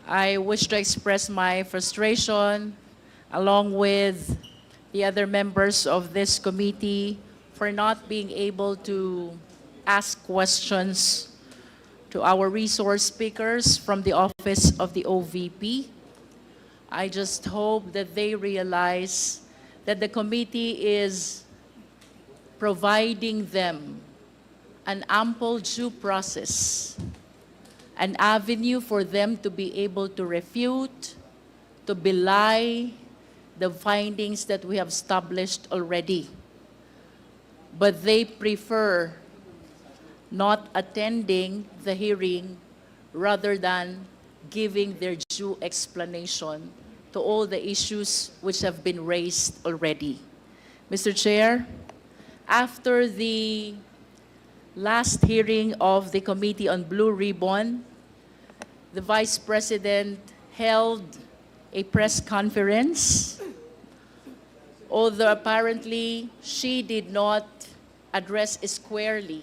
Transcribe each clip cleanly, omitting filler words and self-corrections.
I wish to express my frustration along with the other members of this committee for not being able to ask questions to our resource speakers from the office of the OVP. I just hope that they realize that the committee is providing them an ample due process, an avenue for them to be able to refute, to belie the findings that we have established already. But they prefer not attending the hearing rather than giving their due explanation to all the issues which have been raised already. Mr. Chair, after the last hearing of the Committee on Blue Ribbon, the Vice President held a press conference, although apparently she did not address squarely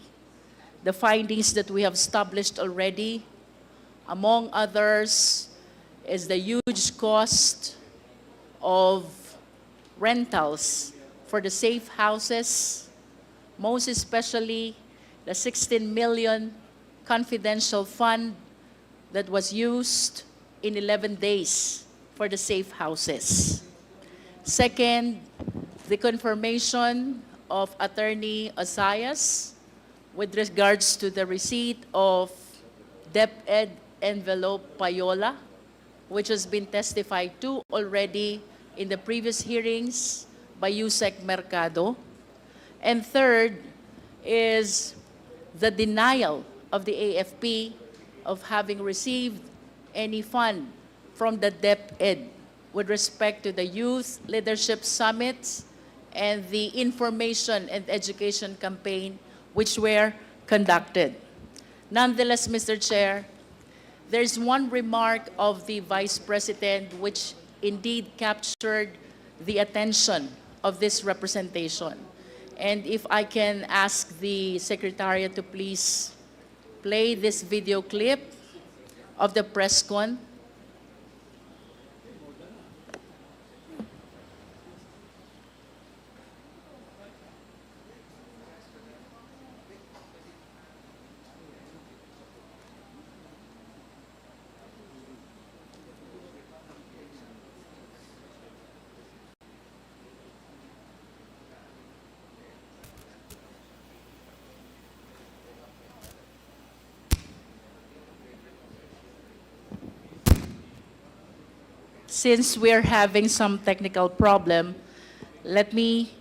the findings that we have established already. Among others is the huge cost of rentals for the safe houses, most especially the 16 million confidential fund that was used in 11 days for the safe houses. Second, the confirmation of Attorney Osayas with regards to the receipt of DepEd envelope payola, which has been testified to already in the previous hearings by Yusek Mercado. And third is the denial of the AFP of having received any fund from the DepEd with respect to the Youth Leadership Summits and the information and education campaign which were conducted. Nonetheless, Mr. Chair, there's one remark of the Vice President which indeed captured the attention of this representation. And if I can ask the Secretariat to please play this video clip of the press con. Since we're having some technical problem, let me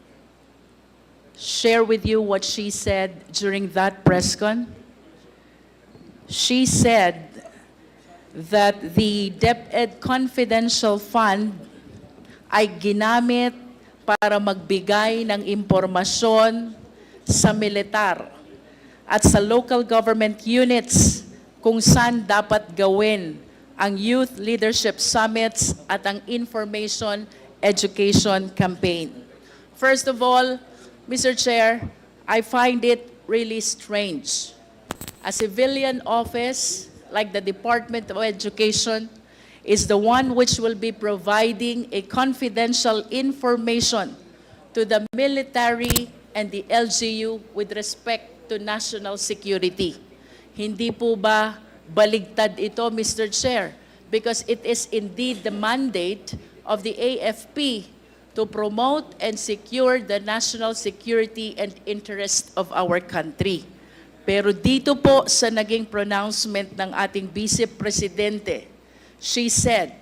share with you what she said during that press con. She said that the DepEd Confidential Fund ay ginamit para magbigay ng impormasyon sa militar at sa local government units kung saan dapat gawin ang Youth Leadership Summits at ang Information Education Campaign. First of all, Mr. Chair, I find it really strange. A civilian office like the Department of Education is the one which will be providing a confidential information to the military and the LGU with respect to national security. Hindi po ba baligtad ito, Mr. Chair, because it is indeed the mandate of the AFP to promote and secure the national security and interest of our country. Pero dito po sa naging pronouncement ng ating Vice Presidente, she said,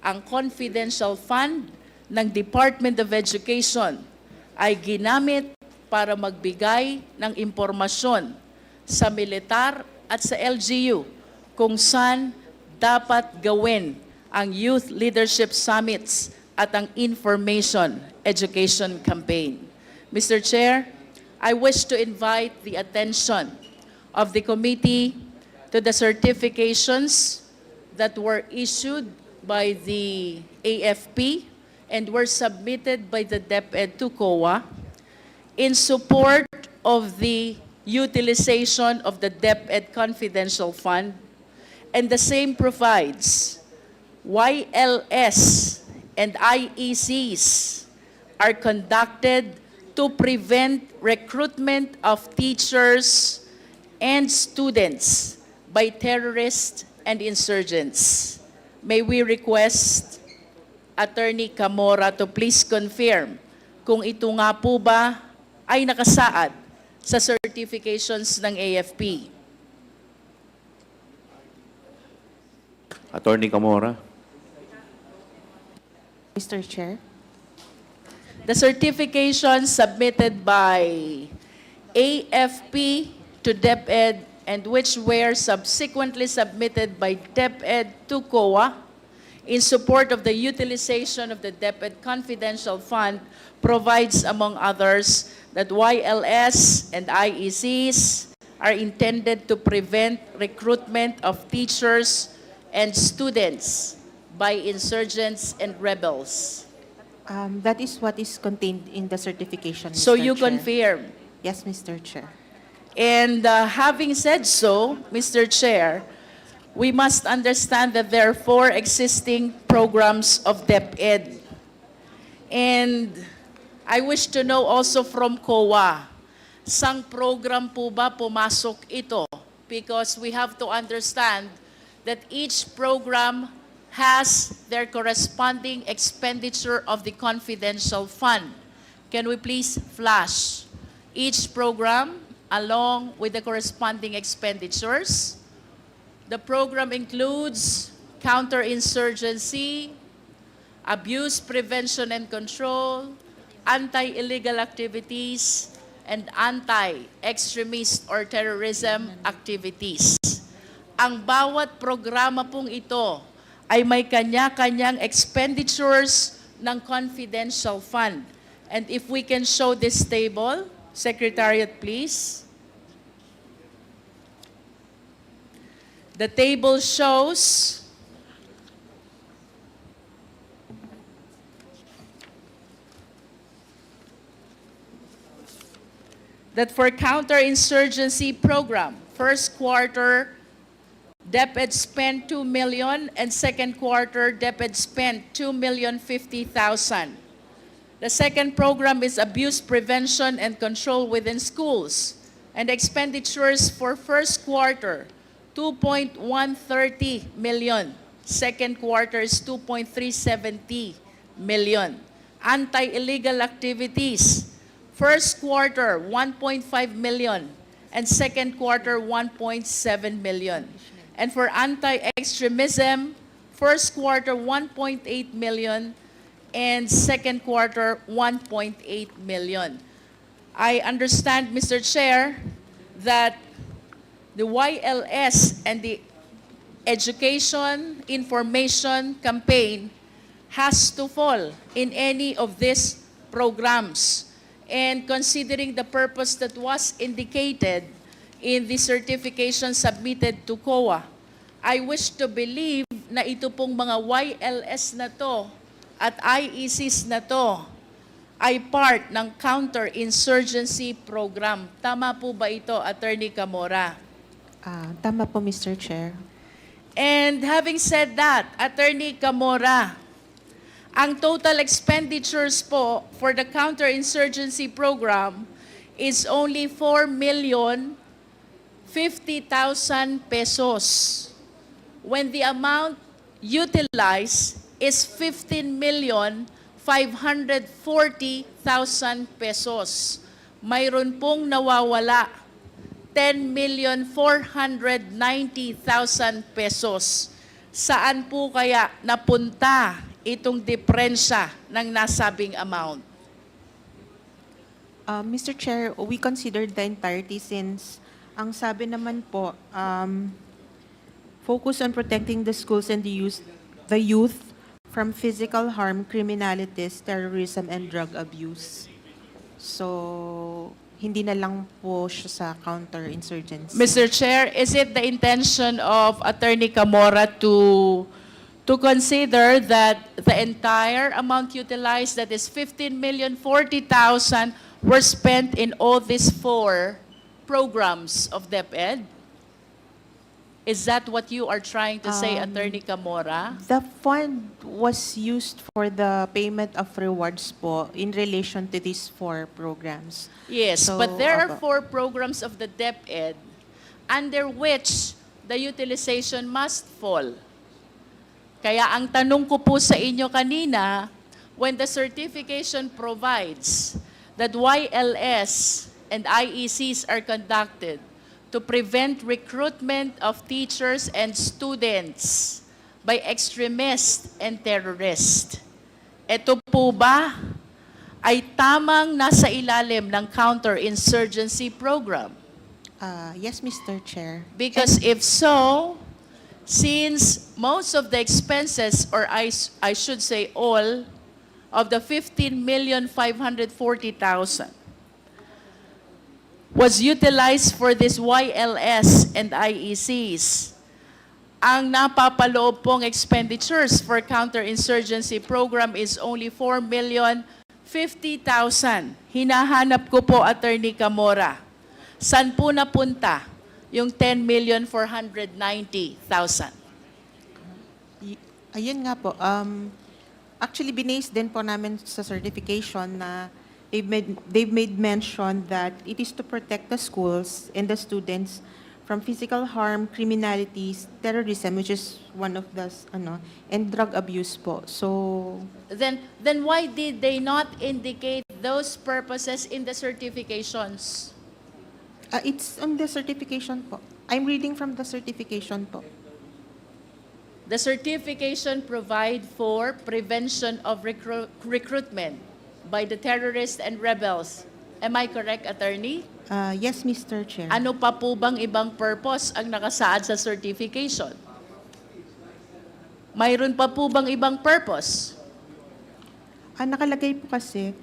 ang confidential fund ng Department of Education ay ginamit para magbigay ng impormasyon sa militar at sa LGU kung saan dapat gawin ang Youth Leadership Summits at ang Information Education Campaign. Mr. Chair, I wish to invite the attention of the committee to the certifications that were issued by the AFP and were submitted by the DepEd to COA in support of the utilization of the DepEd Confidential Fund, and the same provides YLS and IECs are conducted to prevent recruitment of teachers and students by terrorists and insurgents. May we request Attorney Camora to please confirm kung ito nga po ba ay nakasaad sa certifications ng AFP. Attorney Camora. Mr. Chair. The certification submitted by AFP to DepEd and which were subsequently submitted by DepEd to COA in support of the utilization of the DepEd Confidential Fund provides, among others, that YLS and IECs are intended to prevent recruitment of teachers and students by insurgents and rebels. That is what is contained in the certification, Mr. So you Chair. confirm. Yes, Mr. Chair. And having said so, Mr. Chair, we must understand that there are 4 existing programs of DepEd. And I wish to know also from COA, sang program po ba pumasok ito? Because we have to understand that each program has their corresponding expenditure of the confidential fund. Can we please flash each program along with the corresponding expenditures? The program includes counterinsurgency, abuse prevention and control, anti-illegal activities, and anti-extremist or terrorism activities. Ang bawat programa pong ito ay may kanya-kanyang expenditures ng confidential fund. And if we can show this table, Secretariat, please. The table shows that for counterinsurgency program, first quarter, DepEd spent 2 million, and second quarter, DepEd spent 2,050,000. The second program is abuse prevention and control within schools, and expenditures for first quarter, 2.130 million. Second quarter is 2.370 million. Anti-illegal activities, first quarter, 1.5 million, and second quarter, 1.7 million. And for anti-extremism, first quarter, 1.8 million, and second quarter, 1.8 million. I understand, Mr. Chair, that the YLS and the education information campaign has to fall in any of these programs. And considering the purpose that was indicated in the certification submitted to COA, I wish to believe na ito pong mga YLS na to at IECs na to ay part ng counter-insurgency program. Tama po ba ito, Attorney Camora? Tama po, Mr. Chair. And having said that, Attorney Camora, ang total expenditures po for the counter-insurgency program is only 4,050,000 pesos, when the amount utilized is 15,540,000 pesos. Mayroon pong nawawala 10,490,000 pesos. Saan po kaya napunta itong diferensya ng nasabing amount? Mr. Chair, we considered the entirety since ang sabi naman po, focus on protecting the schools and the youth from physical harm, criminalities, terrorism, and drug abuse. So, hindi na lang po siya sa counter-insurgency. Mr. Chair, is it the intention of Attorney Camora to consider that the entire amount utilized, that is 15,040,000, were spent in all these 4 programs of DepEd? Is that what you are trying to say, Attorney Camora? The fund was used for the payment of rewards po in relation to these 4 programs. Yes, So, but there are opo. 4 programs of the DepEd under which the utilization must fall. Kaya ang tanong ko po sa inyo kanina, when the certification provides that YLS and IECs are conducted to prevent recruitment of teachers and students by extremists and terrorists, ito po ba ay tamang nasa ilalim ng counterinsurgency program? Yes, Mr. Chair. Because if so, since most of the expenses, or I should say all, of the 15,540,000 was utilized for this YLS and IECs, ang napapaloob pong expenditures for counterinsurgency program is only 4,050,000. Hinahanap ko po, Attorney Camora, saan po napunta yung 10,490,000? Ayun nga po. Actually, binase din po namin sa certification na they've made mention that it is to protect the schools and the students from physical harm, criminalities, terrorism, which is one of the, and drug abuse po. So, Then why did they not indicate those purposes in the certifications? it's on the certification po. I'm reading from the certification po. The certification provide for prevention of recruitment by the terrorists and rebels. Am I correct, Attorney? Yes, Mr. Chair. Ano pa po bang ibang purpose ang nakasaad sa certification? Mayroon pa po bang ibang purpose? Nakalagay po kasi,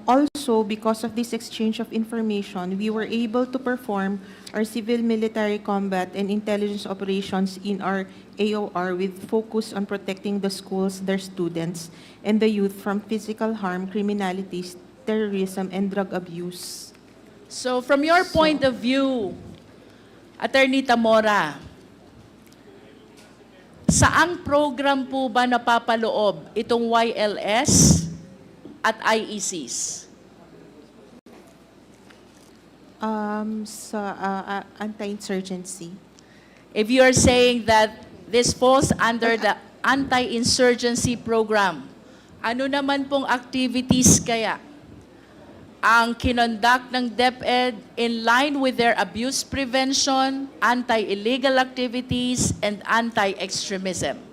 also because of this exchange of information, we were able to perform our civil military combat and intelligence operations in our AOR with focus on protecting the schools, their students, and the youth from physical harm, criminalities, terrorism, and drug abuse. So from your point of view, Attorney Tamora, saang program po ba napapaloob itong YLS at IECs? Sa anti-insurgency. If you are saying that this falls under the anti-insurgency program, ano naman pong activities kaya ang kinonduct ng DepEd in line with their abuse prevention, anti-illegal activities, and anti-extremism?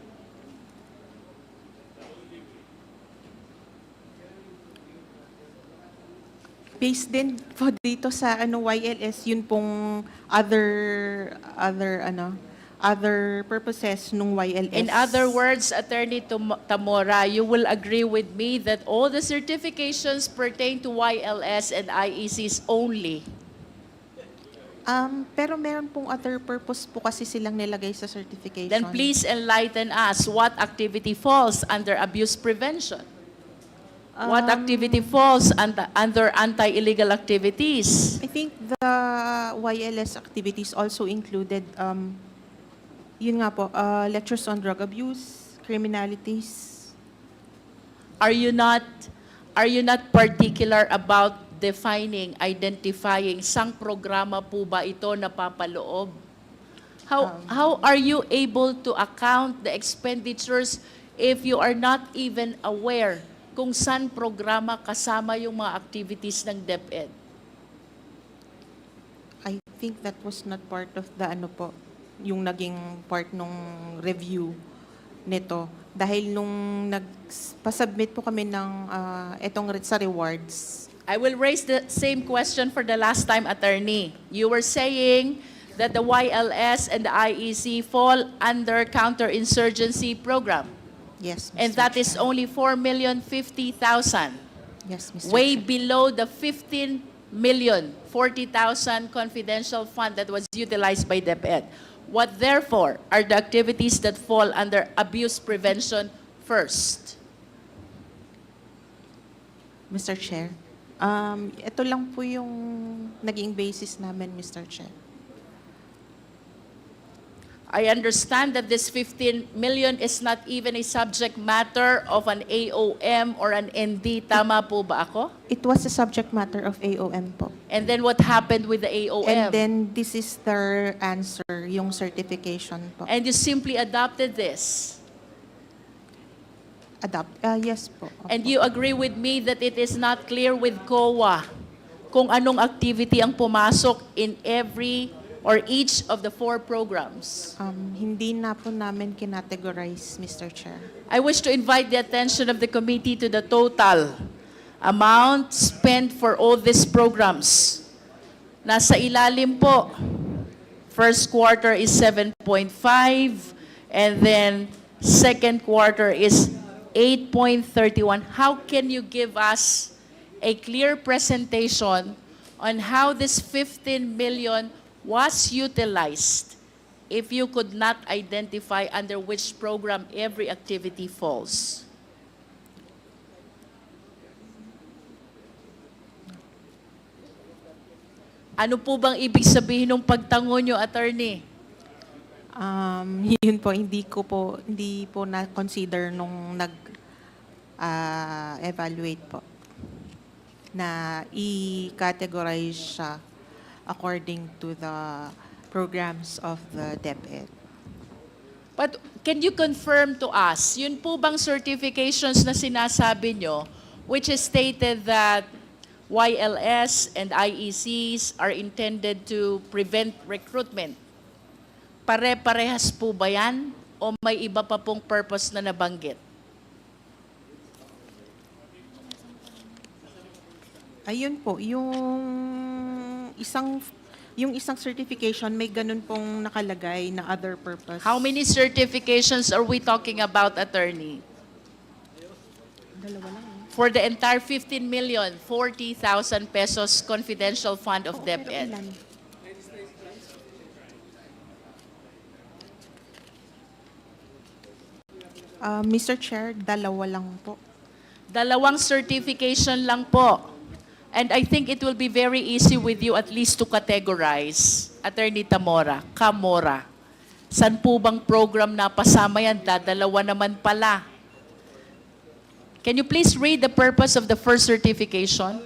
Based din po dito sa YLS, yun pong other purposes nung YLS. In other words, Attorney Tamora, you will agree with me that all the certifications pertain to YLS and IECs only. Pero meron pong other purpose po kasi silang nilagay sa certification. Then please enlighten us what activity falls under abuse prevention. What activity falls under anti-illegal activities? I think the YLS activities also included, yun nga po, lectures on drug abuse, criminalities. Are you not particular about defining, identifying sang programa po ba ito na papaloob? How are you able to account the expenditures if you are not even aware kung saan programa kasama yung mga activities ng DepEd? I think that was not part of the yung naging part nung review nito. Dahil nung nagpasubmit po kami ng sa rewards. I will raise the same question for the last time, Attorney. You were saying that the YLS and the IEC fall under counterinsurgency program. Yes, Mr. And that is Chair. only 4,050,000. Yes, Mr. Way Chair. below the 15,040,000 confidential fund that was utilized by DepEd. What therefore are the activities that fall under abuse prevention first? Mr. Chair, ito lang po yung naging basis namin, Mr. Chair. I understand that this 15 million is not even a subject matter of an AOM or an ND. Tama po ba ako? It was a subject matter of AOM po. And then what happened with the AOM? And then this is their answer, yung certification po. And you simply adopted this. Yes po. And you agree with me that it is not clear with COA kung anong activity ang pumasok in every or each of the 4 programs. Hindi na po namin kinategorize, Mr. Chair. I wish to invite the attention of the committee to the total amount spent for all these programs. Nasa ilalim po. First quarter is 7.5 and then second quarter is 8.31. How can you give us a clear presentation on how this 15 million was utilized if you could not identify under which program every activity falls? Ano po bang ibig sabihin ng pagtango nyo, attorney? Yun po, hindi po na-consider nung evaluate po na i-categorize siya according to the programs of the DepEd. But can you confirm to us, yun po bang certifications na sinasabi nyo, which is stated that YLS and IECs are intended to prevent recruitment? Pare-parehas po ba yan? O may iba pa pong purpose na nabanggit? Ayun po, yung isang certification may ganun pong nakalagay na other purpose. How many certifications are we talking about, attorney? Dalawa lang. For the entire 15 million, 40,000 pesos confidential fund of Pero DepEd. ilan? Mr. Chair, dalawa lang po. Dalawang certification lang po. And I think it will be very easy with you at least to categorize, Attorney Camora. San po bang program na pasama yan? Dadalawa naman pala. Can you please read the purpose of the first certification?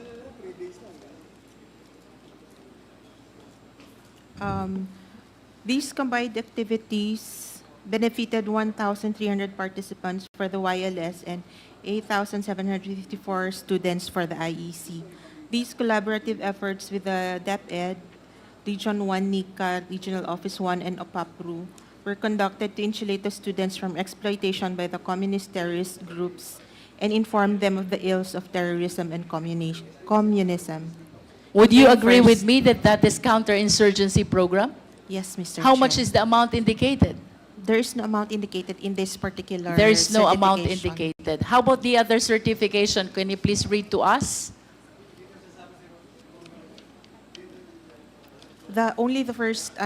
These combined activities benefited 1,300 participants for the YLS and 8,754 students for the IEC. These collaborative efforts with the DepEd, Region 1 NICA, Regional Office 1, and OPAPRU were conducted to insulate the students from exploitation by the communist terrorist groups and inform them of the ills of terrorism and communism. Would you Then agree with first- me that that is counterinsurgency program? Yes, Mr. How Chair. much is the amount indicated? There is no amount indicated in this particular There is no amount certification. indicated. How about the other certification? Can you please read to us? Only the first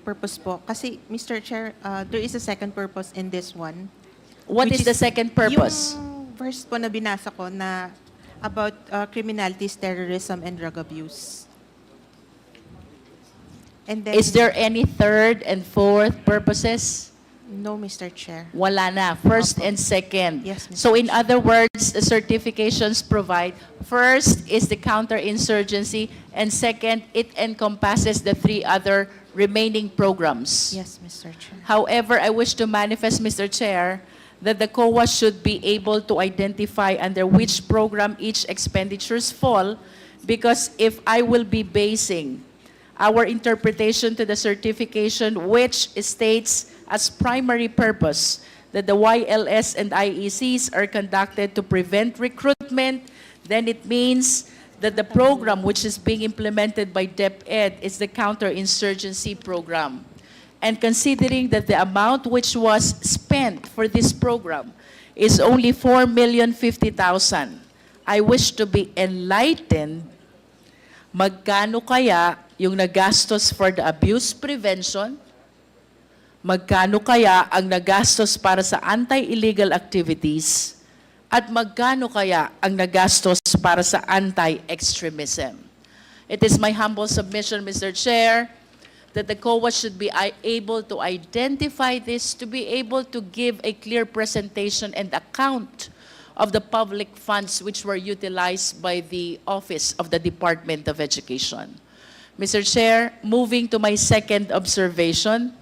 purpose po. Kasi, Mr. Chair, there is a second purpose in this one. What which is the second purpose? Yung verse po na binasa ko na about criminalities, terrorism, and drug abuse. And then, Is there any third and fourth purposes? No, Mr. Chair. Wala na. First Opo. and second. Yes, Mr. So in other words, the certifications provide, first is the counterinsurgency, and second, it encompasses the 3 other remaining programs. Yes, Mr. Chair. However, I wish to manifest, Mr. Chair, that the COA should be able to identify under which program each expenditures fall, because if I will be basing our interpretation to the certification which states as primary purpose that the YLS and IECs are conducted to prevent recruitment, then it means that the program which is being implemented by DepEd is the counterinsurgency program. And considering that the amount which was spent for this program is only 4,050,000, I wish to be enlightened, magkano kaya yung nagastos for the abuse prevention, magkano kaya ang nagastos para sa anti-illegal activities, at magkano kaya ang nagastos para sa anti-extremism. It is my humble submission, Mr. Chair, that the COA should be able to identify this, to be able to give a clear presentation and account of the public funds which were utilized by the Office of the Department of Education. Mr. Chair, moving to my second observation,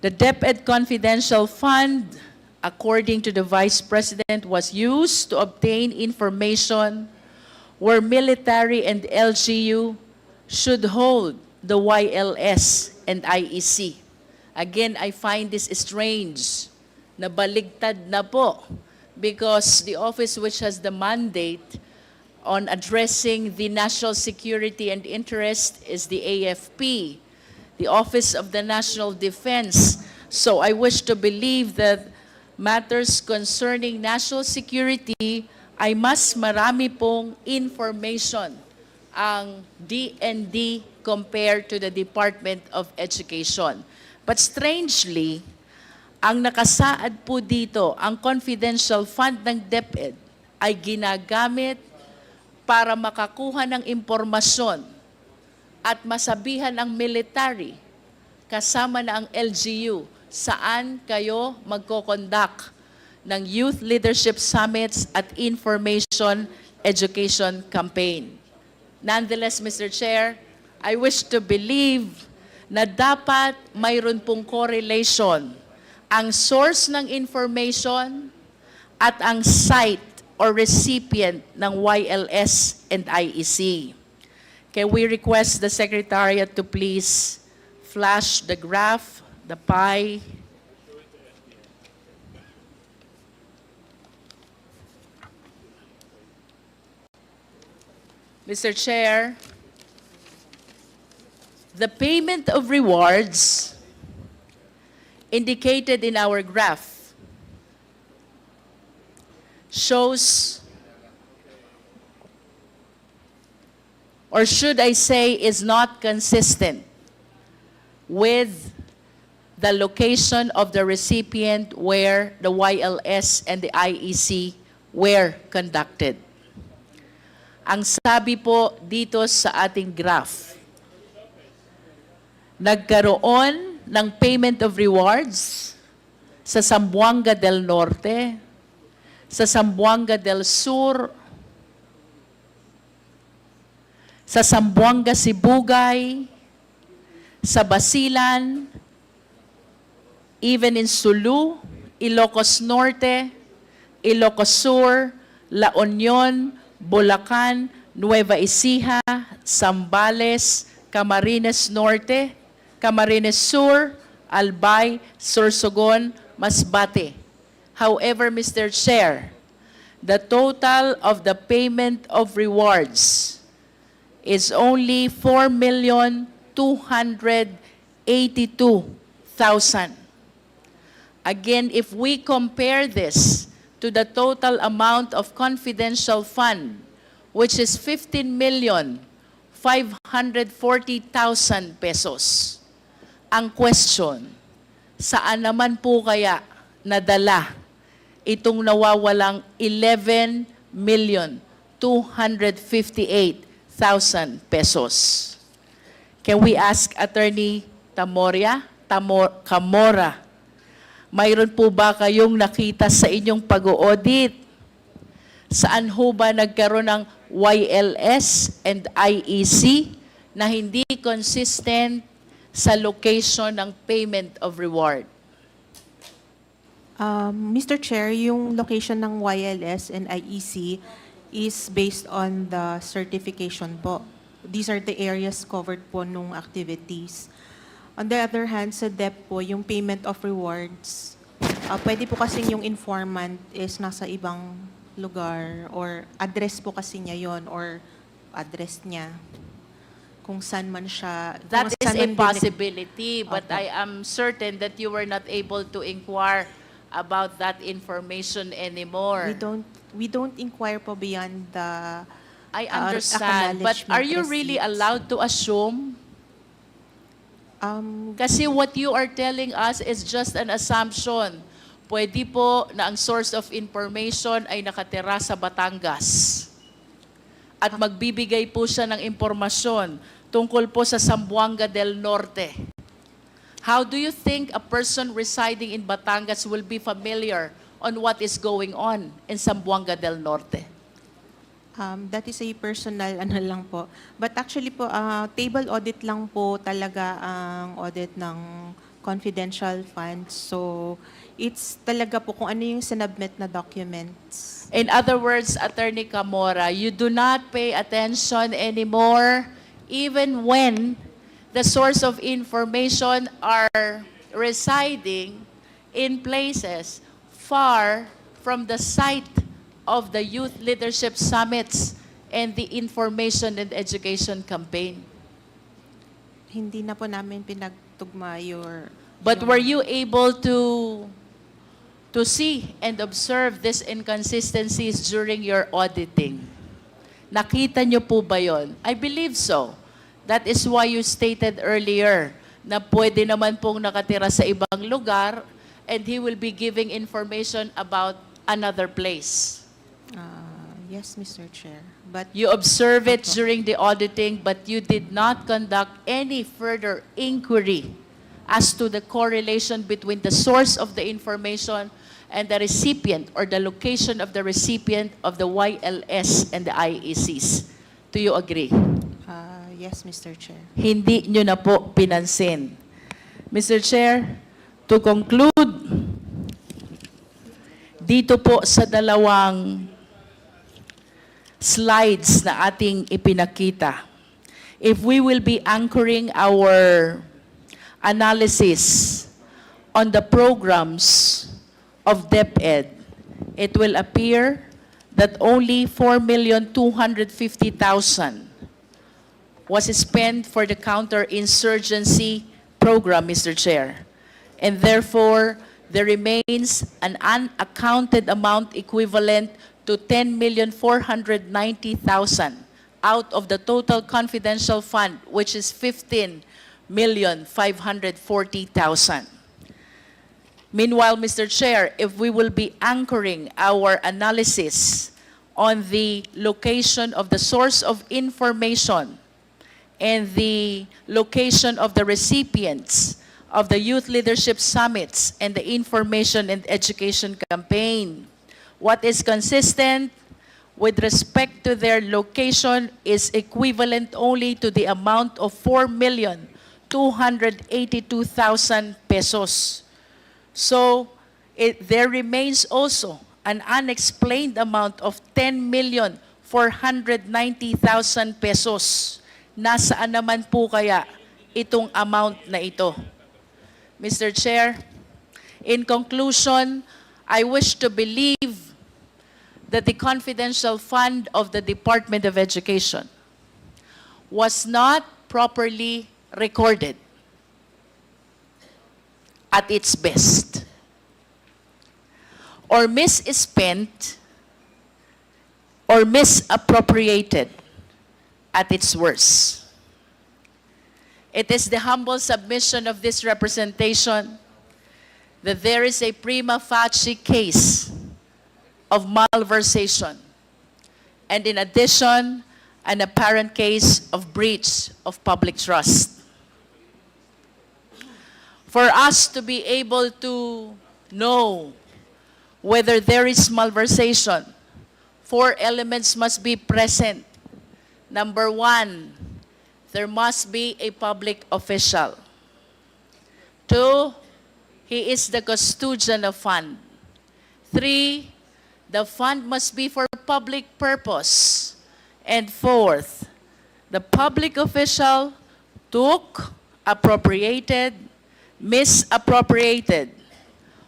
the DepEd Confidential Fund, according to the Vice President, was used to obtain information where military and LGU should hold the YLS and IEC. Again, I find this strange, na baligtad na po, because the office which has the mandate on addressing the national security and interest is the AFP, the Office of the National Defense. So I wish to believe that matters concerning national security ay mas marami pong information ang DND compared to the Department of Education. But strangely, ang nakasaad po dito, ang confidential fund ng DepEd ay ginagamit para makakuha ng impormasyon at masabihan ang military kasama na ang LGU saan kayo magko-conduct ng Youth Leadership Summits at Information Education Campaign. Nonetheless, Mr. Chair, I wish to believe na dapat mayroon pong correlation ang source ng information at ang site or recipient ng YLS and IEC. Can we request the Secretariat to please flash the graph, the pie? Mr. Chair, the payment of rewards indicated in our graph shows, or should I say, is not consistent with the location of the recipient where the YLS and the IEC were conducted. Ang sabi po dito sa ating graph, nagkaroon ng payment of rewards sa Zamboanga del Norte, sa Zamboanga del Sur, sa Zamboanga Sibugay, sa Basilan, even in Sulu, Ilocos Norte, Ilocos Sur, La Union, Bulacan, Nueva Ecija, Zambales, Camarines Norte, Camarines Sur, Albay, Sorsogon, Masbate. However, Mr. Chair, the total of the payment of rewards is only 4,282,000. Again, if we compare this to the total amount of confidential fund, which is 15,540,000 pesos. Ang question, saan naman po kaya nadala itong nawawalang 11,258,000 pesos? Can we ask Attorney Camora, mayroon po ba kayong nakita sa inyong pag-audit? Saan ho ba nagkaroon ng YLS and IEC na hindi consistent sa location ng payment of reward? Mr. Chair, yung location ng YLS and IEC is based on the certification po. These are the areas covered po nung activities. On the other hand, sa DepEd po, yung payment of rewards, pwede po kasing yung informant is nasa ibang lugar or address po kasi niya yon or address niya kung saan man siya. That is saan a man possibility, but Opo. I am certain that you were not able to inquire about that information anymore. We don't inquire po beyond the I understand, but are you acknowledgement really receipts. allowed to assume? Kasi what you are telling us is just an assumption. Pwede po na ang source of information ay nakatira sa Batangas. at magbibigay po siya ng impormasyon tungkol po sa Zamboanga del Norte. How do you think a person residing in Batangas will be familiar on what is going on in Zamboanga del Norte? That is a personal ano lang po. But actually po, table audit lang po talaga ang audit ng confidential funds. So, it's talaga po kung ano yung sinubmit na documents. In other words, Attorney Camora, you do not pay attention anymore even when the source of information are residing in places far from the site of the youth leadership summits and the information and education campaign. Hindi na po namin pinagtugma But were you able to see and observe these inconsistencies during your auditing? Nakita niyo po ba yon? I believe so. That is why you stated earlier na pwede naman pong nakatira sa ibang lugar and he will be giving information about another place. Yes, Mr. Chair. But You observe it during the auditing, but you did not conduct any further inquiry as to the correlation between the source of the information and the recipient or the location of the recipient of the YLS and the IECs. Do you agree? yes, Mr. Chair. Hindi nyo na po pinansin. Mr. Chair, to conclude, dito po sa dalawang slides na ating ipinakita, if we will be anchoring our analysis on the programs of DepEd, it will appear that only 4,250,000 was spent for the counterinsurgency program, Mr. Chair. And therefore, there remains an unaccounted amount equivalent to 10,490,000 out of the total confidential fund, which is 15,540,000. Meanwhile, Mr. Chair, if we will be anchoring our analysis on the location of the source of information and the location of the recipients of the Youth Leadership Summits and the Information and Education Campaign, what is consistent with respect to their location is equivalent only to the amount of 4,282,000 pesos. So, there remains also an unexplained amount of 10,490,000 pesos. Nasaan naman po kaya itong amount na ito? Mr. Chair, in conclusion, I wish to believe that the confidential fund of the Department of Education was not properly recorded at its best, or misspent, or misappropriated at its worst. It is the humble submission of this representation that there is a prima facie case of malversation, and in addition, an apparent case of breach of public trust. For us to be able to know whether there is malversation, 4 elements must be present. Number 1, there must be a public official. 2, he is the custodian of fund. 3, the fund must be for public purpose. And 4th, the public official took, appropriated, misappropriated,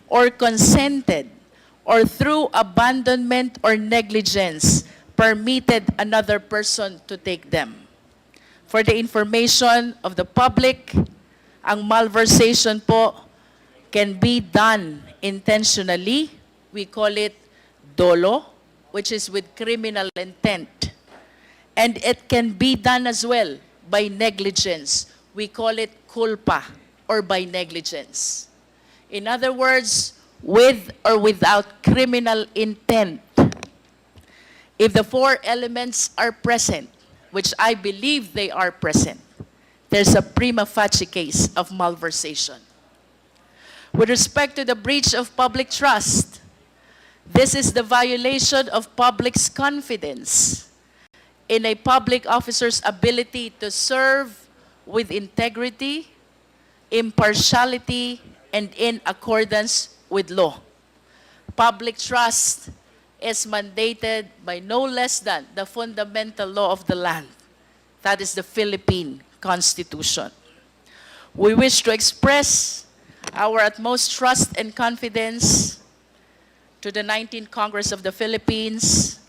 or consented, or through abandonment or negligence, permitted another person to take them. For the information of the public, ang malversation po can be done intentionally. We call it dolo, which is with criminal intent. And it can be done as well by negligence. We call it culpa, or by negligence. In other words, with or without criminal intent. If the four elements are present, which I believe they are present, there's a prima facie case of malversation. With respect to the breach of public trust, this is the violation of public's confidence in a public officer's ability to serve with integrity, impartiality, and in accordance with law. Public trust is mandated by no less than the fundamental law of the land. That is the Philippine Constitution. We wish to express our utmost trust and confidence to the 19th Congress of the Philippines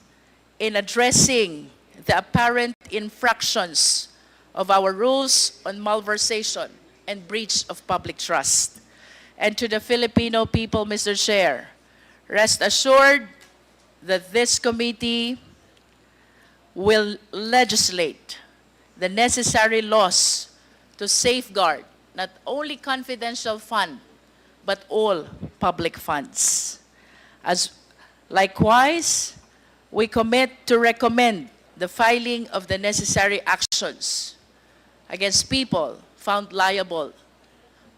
in addressing the apparent infractions of our rules on malversation and breach of public trust. And to the Filipino people, Mr. Chair, rest assured that this committee will legislate the necessary laws to safeguard not only confidential fund, but all public funds. Likewise, we commit to recommend the filing of the necessary actions against people found liable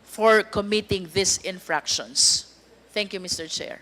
for committing these infractions. Thank you, Mr. Chair.